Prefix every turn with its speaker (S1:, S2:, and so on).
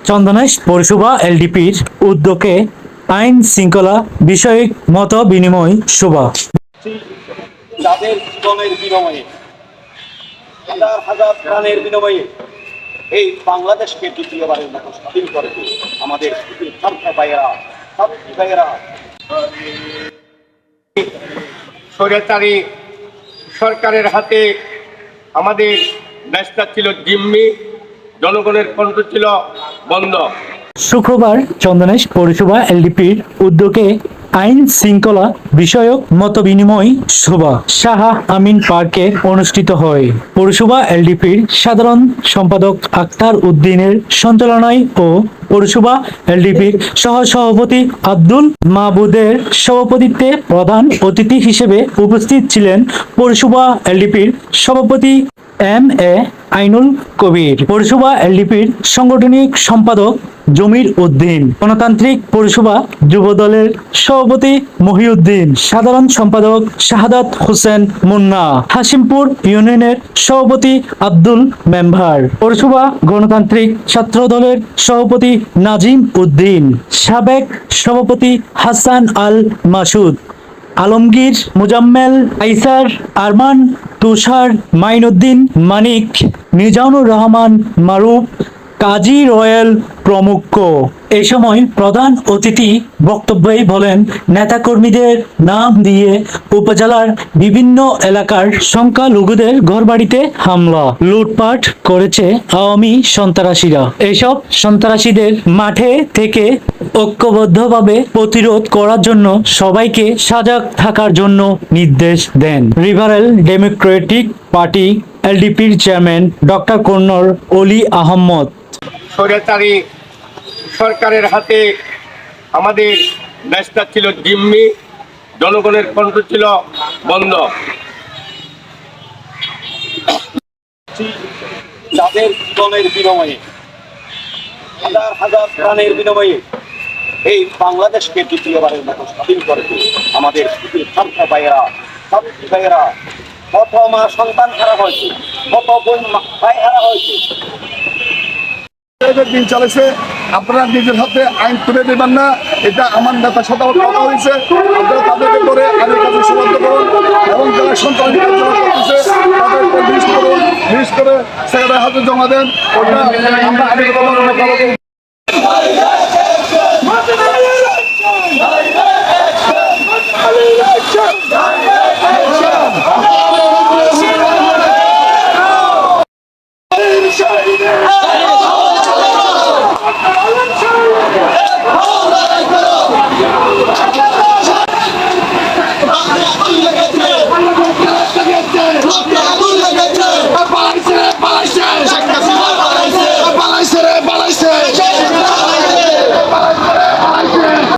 S1: চন্দনেশ পৌরসভা এলডিপির উদ্যোগে আইন শৃঙ্খলা বিষয়ক মত বিনিময় সভা।
S2: যাদের জীবনের বিনিময়ে, হাজার হাজার প্রাণের বিনিময়ে এই বাংলাদেশকে দ্বিতীয়বারের মতো স্বাধীন করে আমাদের ছাত্র ভাইয়েরা, ছাত্রী ভাইয়েরা,
S3: স্বৈরাচারী সরকারের হাতে আমাদের দেশটা ছিল জিম্মি, জনগণের কণ্ঠ ছিল বন্ধ।
S1: শুক্রবার চন্দনেশ পৌরসভা এলডিপির উদ্যোগে আইন শৃঙ্খলা বিষয়ক মতবিনিময় সভা শাহ আমিন পার্কে অনুষ্ঠিত হয়। পৌরসভা এলডিপির সাধারণ সম্পাদক আক্তার উদ্দিনের সঞ্চালনায় ও পৌরসভা এলডিপির সহসভাপতি আব্দুল মাহবুদের সভাপতিত্বে প্রধান অতিথি হিসেবে উপস্থিত ছিলেন পৌরসভা এলডিপির সভাপতি এম এ আইনুল কবির, পৌরসভা এলডিপির সাংগঠনিক সম্পাদক জমির উদ্দিন, গণতান্ত্রিক পৌরসভা যুব দলের সভাপতি মহিউদ্দিন, সাধারণ সম্পাদক শাহাদাত হোসেন মুন্না, হাসিমপুর ইউনিয়নের সভাপতি আব্দুল মেম্বার, পৌরসভা গণতান্ত্রিক ছাত্র দলের সভাপতি নাজিম উদ্দিন, সাবেক সভাপতি হাসান আল মাসুদ, আলমগীর, মুজাম্মেল, আইসার, আরমান, তুষার, মাইনুদ্দিন, মানিক, মিজানুর রহমান, মারুফ, কাজী রয়েল প্রমুখ। এই সময় প্রধান অতিথি বক্তব্যে বলেন, নেতাকর্মীদের নাম দিয়ে উপজেলার বিভিন্ন এলাকার সংখ্যালঘুদের ঘরবাড়িতে হামলা, লুটপাট করেছে আওয়ামী সন্ত্রাসীরা। এইসব সন্ত্রাসীদের মাঠে থেকে ঐক্যবদ্ধভাবে প্রতিরোধ করার জন্য সবাইকে সজাগ থাকার জন্য নির্দেশ দেন। লিবারেল ডেমোক্রেটিক পার্টি এলডিপির chairman doctor colonel Oli Ahmad.
S3: স্বৈরাচারী সরকারের হাতে আমাদের দেশটা ছিল জিম্মি, জনগণের কণ্ঠ ছিল বন্ধ।
S2: যাদের জীবনের বিনিময়ে, হাজার হাজার প্রাণের বিনিময়ে এই বাংলাদেশকে দ্বিতীয়বারের মতো স্বাধীন করে আমাদের ছাত্র ভাইয়েরা, ছাত্রী ভাইয়েরা, কত মা সন্তান হারা হয়েছে, কত বোন ভাই হারা হয়েছে।
S4: দিন চলেছে, আপনারা নিজের হাতে আইন তুলে দেবেন না, এটা আমার নেতার সাথে কথা হয়েছে। আপনারা তাদেরকে করে আইনের কাছে সমাপ্ত করুন এবং যারা সন্ত্রাসী করতেছে তাদেরকে লিস্ট করুন, লিস্ট করে সেক্রেটারি হাতে জমা দেন। ওটা আমরা আইনের কথা